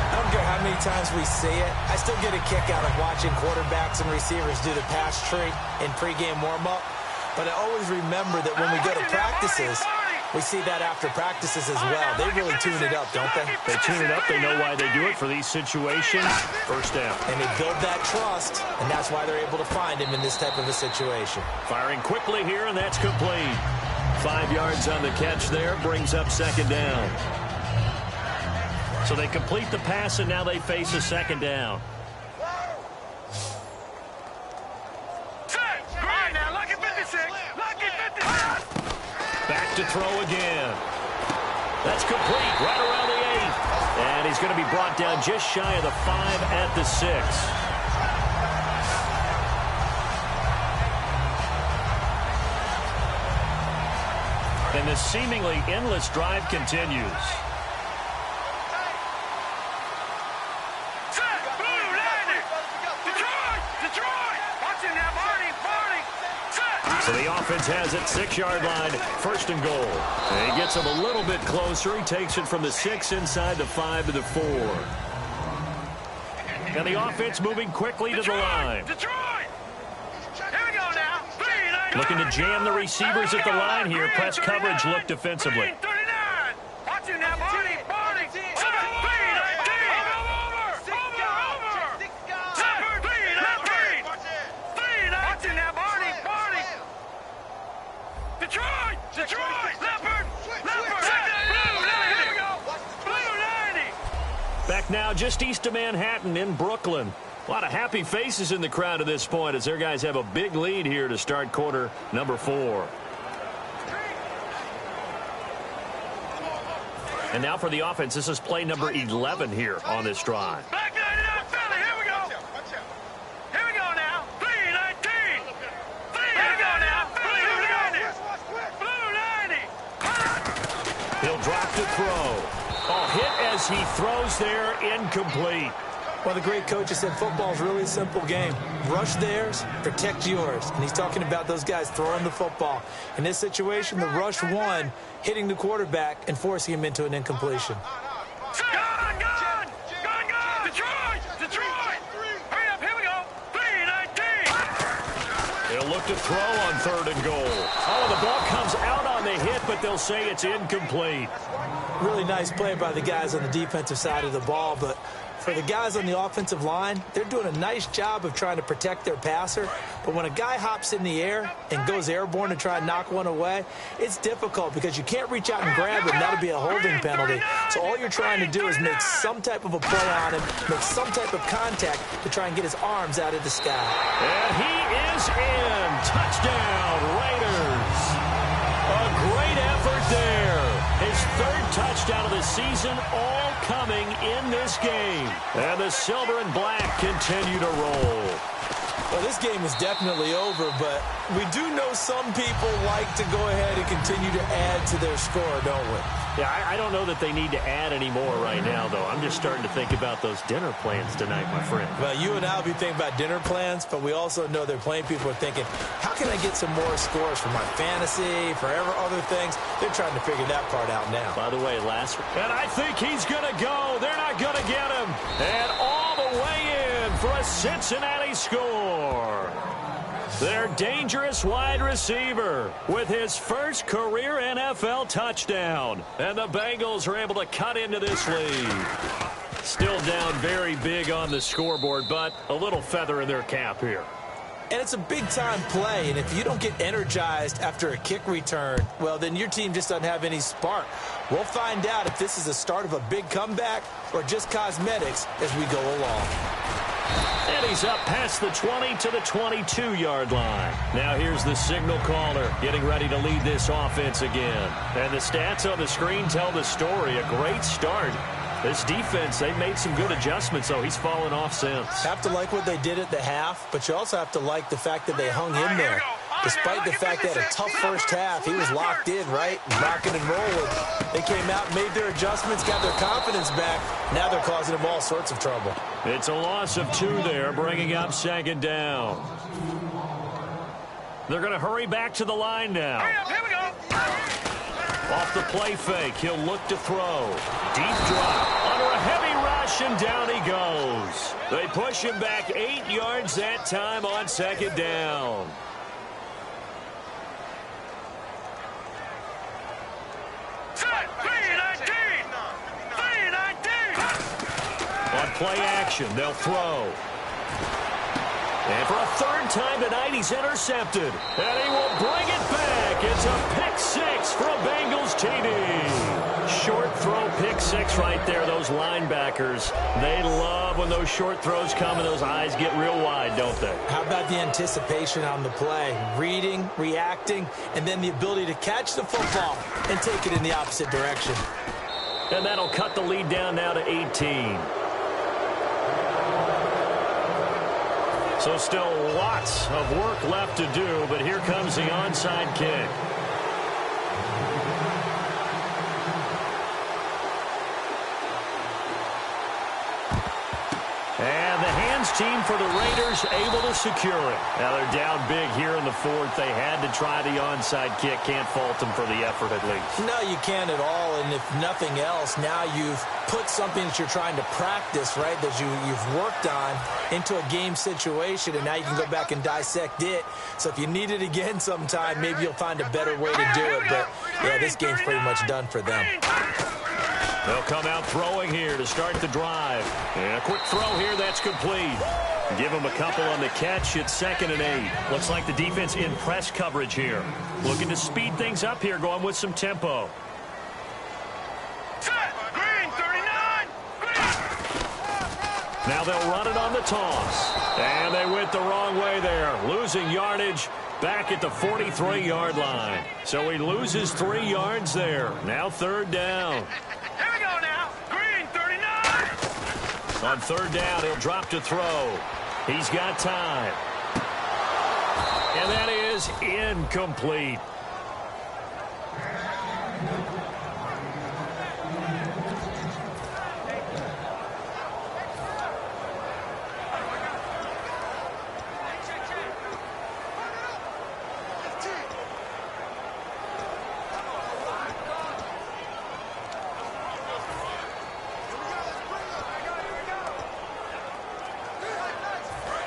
Speaker 5: I don't care how many times we see it. I still get a kick out of watching quarterbacks and receivers do the pass tree in pregame warm-up. But I always remember that when we go to practices, we see that after practices as well. They really tune it up, don't they?
Speaker 3: They tune it up. They know why they do it for these situations. First down.
Speaker 5: And they build that trust, and that's why they're able to find him in this type of a situation.
Speaker 3: Firing quickly here, and that's complete. 5 yards on the catch there, brings up second down. So they complete the pass, and now they face a second down. Back to throw again. That's complete, right around the 8. And he's going to be brought down just shy of the 5 at the 6. And the seemingly endless drive continues. So the offense has it, 6-yard line, first and goal. And he gets him a little bit closer. He takes it from the 6 inside the 5 to the 4. And the offense moving quickly to the line. Looking to jam the receivers at the line here. Press coverage look defensively. Back now just east of Manhattan in Brooklyn. A lot of happy faces in the crowd at this point as their guys have a big lead here to start quarter number 4. And now for the offense, this is play number 11 here on this drive. He'll drop to throw. Oh, hit as he throws there, incomplete.
Speaker 5: Well, the great coach has said football is really a simple game. Rush theirs, protect yours. And he's talking about those guys throwing the football. In this situation, the rush won, hitting the quarterback and forcing him into an incompletion.
Speaker 4: Detroit! Hurry up, here we go. 3-19.
Speaker 3: They'll look to throw on 3rd and goal. Oh, the ball comes out on the hit, but they'll say it's incomplete.
Speaker 5: Really nice play by the guys on the defensive side of the ball, but for the guys on the offensive line, they're doing a nice job of trying to protect their passer. But when a guy hops in the air and goes airborne to try and knock one away, it's difficult because you can't reach out and grab him. That'll be a holding penalty. So all you're trying to do is make some type of a play on him, make some type of contact to try and get his arms out of the sky.
Speaker 3: And he is in. Touchdown, Raiders. A great effort there. His 3rd touchdown of the season, all coming in this game. And the silver and black continue to roll.
Speaker 5: Well, this game is definitely over, but we do know some people like to go ahead and continue to add to their score, don't we?
Speaker 3: Yeah, I don't know that they need to add any more right now, though. I'm just starting to think about those dinner plans tonight, my friend.
Speaker 5: Well, you and I will be thinking about dinner plans, but we also know they're playing people are thinking, how can I get some more scores for my fantasy, for other things? They're trying to figure that part out now.
Speaker 3: By the way, and I think he's going to go. They're not going to get him. And all the way in for a Cincinnati score. Their dangerous wide receiver with his first career NFL touchdown. And the Bengals are able to cut into this lead. Still down very big on the scoreboard, but a little feather in their cap here.
Speaker 5: And it's a big-time play, and if you don't get energized after a kick return, well, then your team just doesn't have any spark. We'll find out if this is the start of a big comeback or just cosmetics as we go along.
Speaker 3: And he's up past the 20 to the 22-yard line. Now here's the signal caller getting ready to lead this offense again. And the stats on the screen tell the story. A great start. This defense, they made some good adjustments, though. He's fallen off since.
Speaker 5: Have to like what they did at the half, but you also have to like the fact that they hung in there. Despite the fact they had a tough first half, he was locked in, right? Rocking and rolling. They came out, made their adjustments, got their confidence back. Now they're causing him all sorts of trouble.
Speaker 3: It's a loss of 2 there, bringing up second down. They're going to hurry back to the line now.
Speaker 4: Here we go.
Speaker 3: Off the play fake, he'll look to throw. Deep drop, under a heavy rush, and down he goes. They push him back 8 yards that time on second down.
Speaker 4: Set. 3-19.
Speaker 3: On play action, they'll throw. And for a third time tonight, he's intercepted. And he will bring it back. It's a pick 6 for a Bengals TD. Short throw, pick 6 right there. Those linebackers, they love when those short throws come and those eyes get real wide, don't they?
Speaker 5: How about the anticipation on the play? Reading, reacting, and then the ability to catch the football and take it in the opposite direction.
Speaker 3: And that'll cut the lead down now to 18. So still lots of work left to do, but here comes the onside kick. And the hands team for the Raiders able to secure it. Now they're down big here in the fourth. They had to try the onside kick. Can't fault them for the effort at least.
Speaker 5: No, you can't at all. And if nothing else, now you've put something that you're trying to practice, right, that you've worked on into a game situation, and now you can go back and dissect it. So if you need it again sometime, maybe you'll find a better way to do it. But, yeah, this game's pretty much done for them.
Speaker 3: They'll come out throwing here to start the drive. And a quick throw here, that's complete. Give them a couple on the catch. It's 2nd and 8. Looks like the defense in press coverage here. Looking to speed things up here, going with some tempo.
Speaker 4: Green 39.
Speaker 3: Now they'll run it on the toss. And they went the wrong way there. Losing yardage back at the 43-yard line. So he loses 3 yards there. Now 3rd down.
Speaker 4: Here we go now. Green 39.
Speaker 3: On 3rd down, he'll drop to throw. He's got time. And that is incomplete.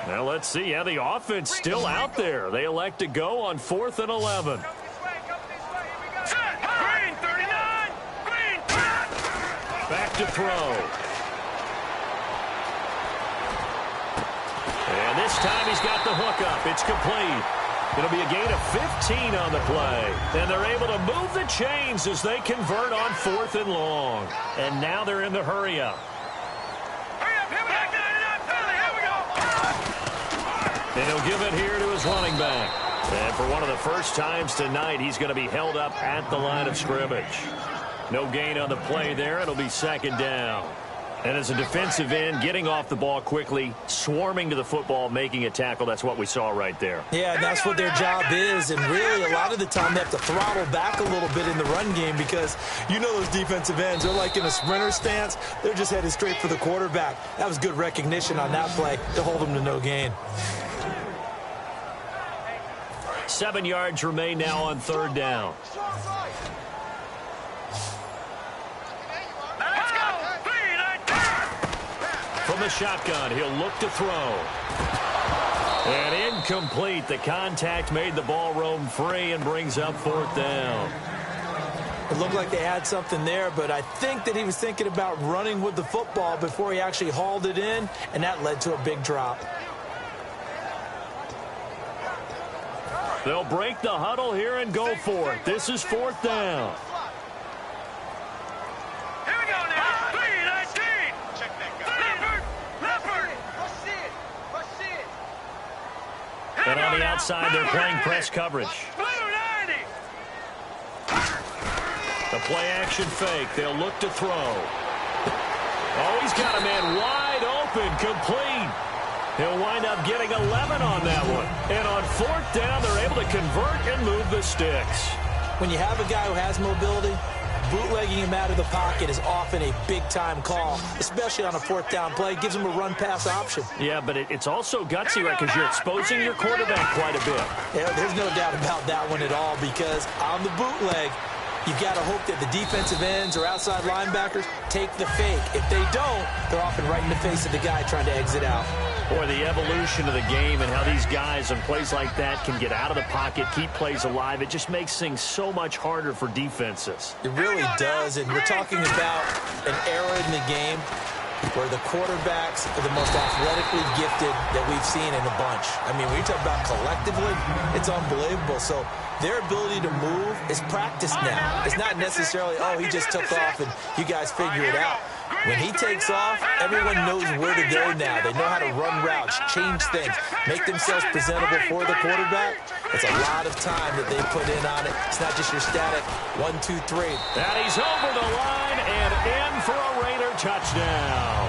Speaker 3: Now let's see how the offense still out there. They elect to go on 4th and 11.
Speaker 4: Green 39. Green.
Speaker 3: Back to throw. And this time he's got the hook up. It's complete. It'll be a gain of 15 on the play. And they're able to move the chains as they convert on 4th and long. And now they're in the hurry up. And he'll give it here to his running back. And for one of the first times tonight, he's going to be held up at the line of scrimmage. No gain on the play there. It'll be 2nd down. And as a defensive end, getting off the ball quickly, swarming to the football, making a tackle, that's what we saw right there.
Speaker 5: Yeah, that's what their job is. And really, a lot of the time, they have to throttle back a little bit in the run game because you know those defensive ends, they're like in a sprinter stance. They're just headed straight for the quarterback. That was good recognition on that play to hold them to no gain.
Speaker 3: 7 yards remain now on 3rd down. From the shotgun, he'll look to throw. And incomplete. The contact made the ball roam free and brings up 4th down.
Speaker 5: It looked like they had something there, but I think that he was thinking about running with the football before he actually hauled it in, and that led to a big drop.
Speaker 3: They'll break the huddle here and go for it. This is 4th down.
Speaker 4: Here we go now. 3-19. Check that guy. Leopard.
Speaker 3: And on the outside, they're playing press coverage.
Speaker 4: Blue 90.
Speaker 3: The play action fake. They'll look to throw. Oh, he's got a man wide open, complete. He'll wind up getting 11 on that one. And on 4th down, they're able to convert and move the sticks.
Speaker 5: When you have a guy who has mobility, bootlegging him out of the pocket is often a big-time call, especially on a 4th down play. It gives him a run-pass option.
Speaker 3: Yeah, but it's also gutsy, right, because you're exposing your quarterback quite a bit.
Speaker 5: Yeah, there's no doubt about that one at all, because on the bootleg, you've got to hope that the defensive ends or outside linebackers take the fake. If they don't, they're often right in the face of the guy trying to exit out.
Speaker 3: Boy, the evolution of the game and how these guys on plays like that can get out of the pocket, keep plays alive, it just makes things so much harder for defenses.
Speaker 5: It really does, and we're talking about an era in the game where the quarterbacks are the most athletically gifted that we've seen in a bunch. I mean, when you talk about collectively, it's unbelievable. So their ability to move is practiced now. It's not necessarily, oh, he just took off and you guys figure it out. When he takes off, everyone knows where to go now. They know how to run routes, change things, make themselves presentable for the quarterback. It's a lot of time that they put in on it. It's not just your static 1, 2, 3.
Speaker 3: And he's over the line and in for a Raider touchdown.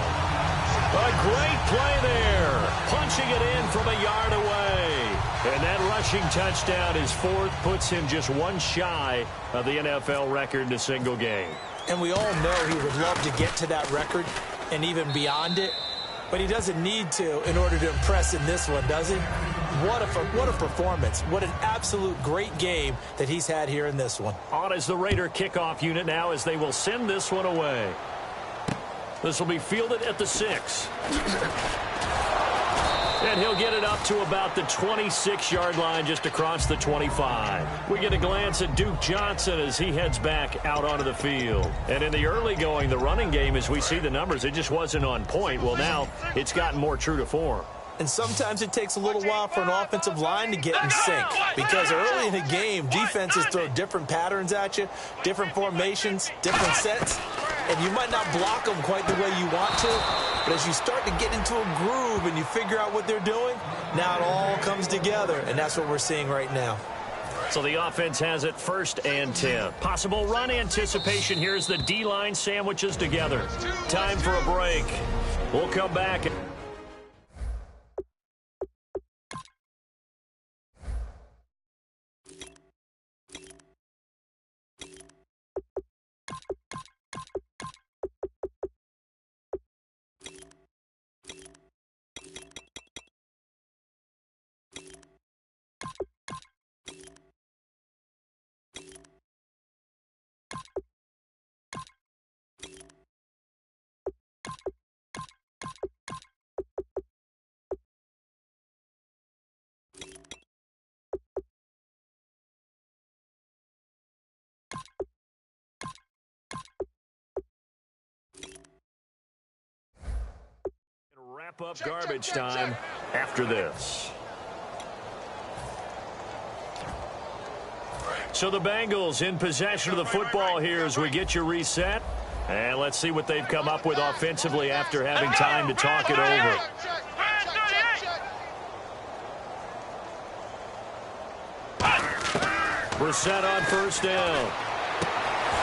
Speaker 3: A great play there. Punching it in from a yard away. And that rushing touchdown, his 4th, puts him just one shy of the NFL record in a single game.
Speaker 5: And we all know he would love to get to that record and even beyond it. But he doesn't need to in order to impress in this one, does he? What a performance. What an absolute great game that he's had here in this one.
Speaker 3: On is the Raider kickoff unit now as they will send this one away. This will be fielded at the 6. And he'll get it up to about the 26-yard line, just across the 25. We get a glance at Duke Johnson as he heads back out onto the field. And in the early going, the running game, as we see the numbers, it just wasn't on point. Well, now it's gotten more true to form.
Speaker 5: And sometimes it takes a little while for an offensive line to get in sync, because early in the game, defenses throw different patterns at you, different formations, different sets, and you might not block them quite the way you want to, but as you start to get into a groove and you figure out what they're doing, now it all comes together, and that's what we're seeing right now.
Speaker 3: So the offense has it 1st and 10. Possible run anticipation here as the D-line sandwiches together. Time for a break. We'll come back. Wrap up garbage time after this. So the Bengals in possession of the football here as we get you reset. And let's see what they've come up with offensively after having time to talk it over. We're set on 1st down.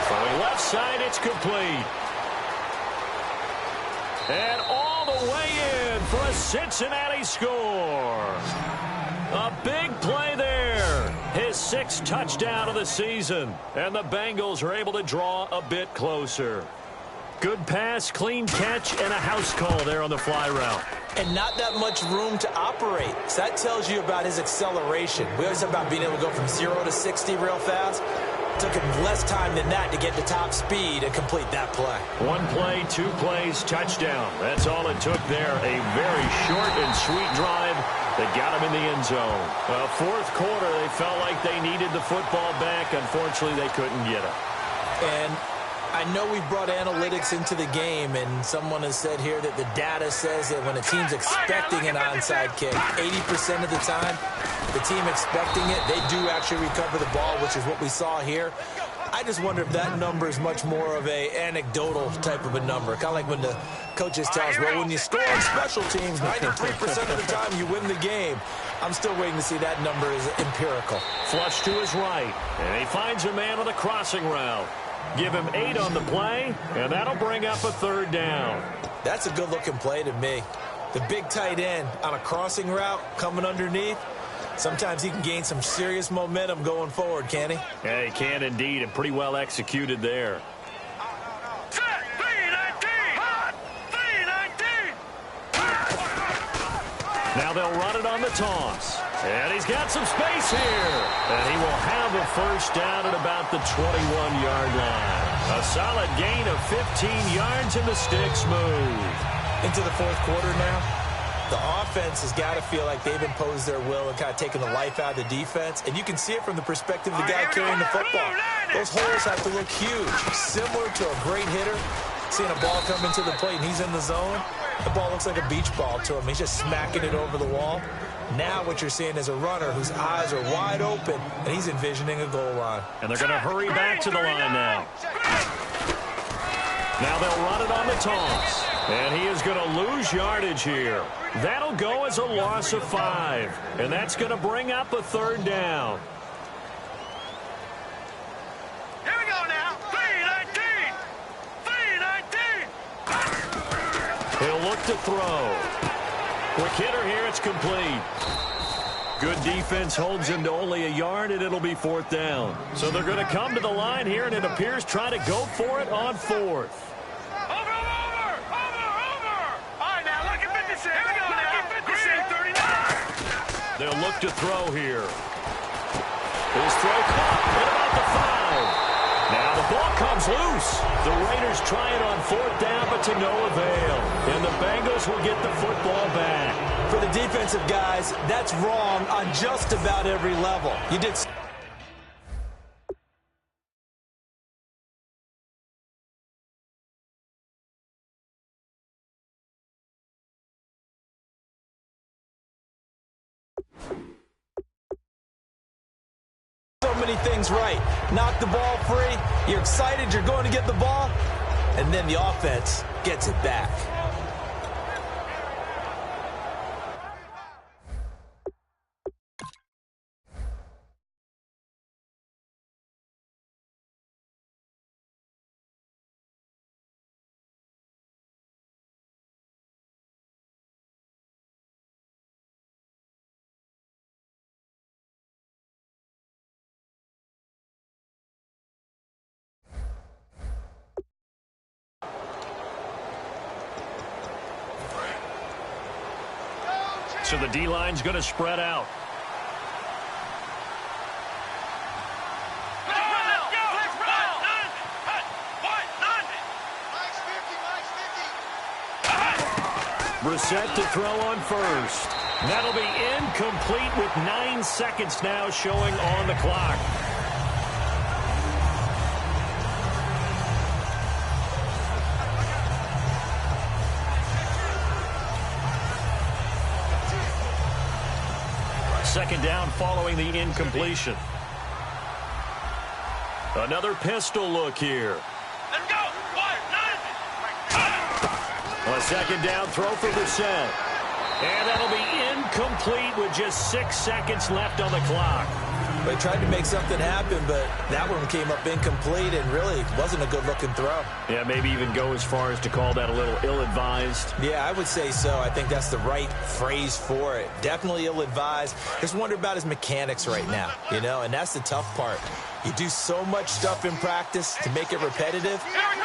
Speaker 3: Throwing left side, it's complete. And all the way in for a Cincinnati score. A big play there. His 6th touchdown of the season. And the Bengals are able to draw a bit closer. Good pass, clean catch, and a house call there on the fly route.
Speaker 5: And not that much room to operate. So that tells you about his acceleration. We always talk about being able to go from 0 to 60 real fast. Took him less time than that to get to top speed and complete that play. 1
Speaker 3: play, 2 plays, touchdown. That's all it took there. A very short and sweet drive that got him in the end zone. 4th quarter, they felt like they needed the football back. Unfortunately, they couldn't get it.
Speaker 5: And I know we brought analytics into the game, and someone has said here that the data says that when a team's expecting an onside kick, 80% of the time, the team expecting it, they do actually recover the ball, which is what we saw here. I just wonder if that number is much more of a anecdotal type of a number. Kind of like when the coaches tell us, well, when you score on special teams, 93% of the time you win the game. I'm still waiting to see that number is empirical.
Speaker 3: Flush to his right, and he finds a man on the crossing route. Give him 8 on the play, and that'll bring up a 3rd down.
Speaker 5: That's a good-looking play to me. The big tight end on a crossing route coming underneath. Sometimes he can gain some serious momentum going forward, can he?
Speaker 3: Yeah, he can indeed, and pretty well executed there. Now they'll run it on the toss. And he's got some space here. And he will have a first down at about the 21-yard line. A solid gain of 15 yards, and the sticks move.
Speaker 5: Into the fourth quarter now. The offense has got to feel like they've imposed their will and kind of taken the life out of the defense. And you can see it from the perspective of the guy carrying the football. Those holes have to look huge. Similar to a great hitter. Seeing a ball come into the plate and he's in the zone. The ball looks like a beach ball to him. He's just smacking it over the wall. Now what you're seeing is a runner whose eyes are wide open, and he's envisioning a goal line.
Speaker 3: And they're going to hurry back to the line now. Now they'll run it on the toss. And he is going to lose yardage here. That'll go as a loss of 5. And that's going to bring up a third down.
Speaker 4: Here we go now. 3-19. 3-19.
Speaker 3: He'll look to throw. Quick hitter here. It's complete. Good defense holds him to only a yard, and it'll be fourth down. So they're going to come to the line here, and it appears try to go for it on fourth. They'll look to throw here. His throw caught at about the 5. Now the ball comes loose. The Raiders try it on fourth down, but to no avail. And the Bengals will get the football back.
Speaker 5: For the defensive guys, that's wrong on just about every level. You did. So many things right. Knock the ball free. You're excited you're going to get the ball. And then the offense gets it back.
Speaker 3: So the D-line's going to spread out. Brissett to throw on first. That'll be incomplete with 9 seconds now showing on the clock. Second down following the incompletion. Another pistol look here.
Speaker 4: Let's go. 1-9.
Speaker 3: A second down throw for Brissett. And that'll be incomplete with just 6 seconds left on the clock.
Speaker 5: They tried to make something happen, but that one came up incomplete and really wasn't a good-looking throw.
Speaker 3: Yeah, maybe even go as far as to call that a little ill-advised.
Speaker 5: Yeah, I would say so. I think that's the right phrase for it. Definitely ill-advised. Just wonder about his mechanics right now, you know, and that's the tough part. You do so much stuff in practice to make it repetitive,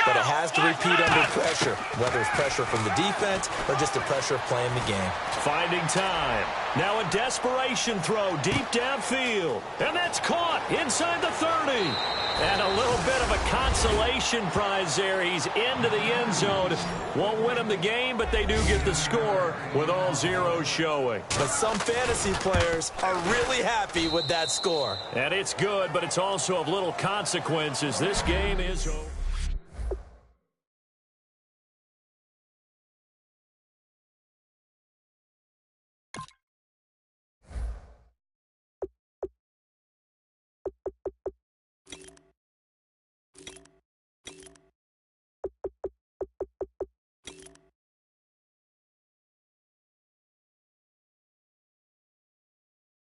Speaker 5: but it has to repeat under pressure, whether it's pressure from the defense or just the pressure of playing the game.
Speaker 3: Finding time. Now a desperation throw deep downfield. And that's caught inside the 30. And a little bit of a consolation prize there. He's into the end zone. Won't win him the game, but they do get the score with all zeros showing.
Speaker 5: But some fantasy players are really happy with that score.
Speaker 3: And it's good, but it's also of little consequences. This game is over.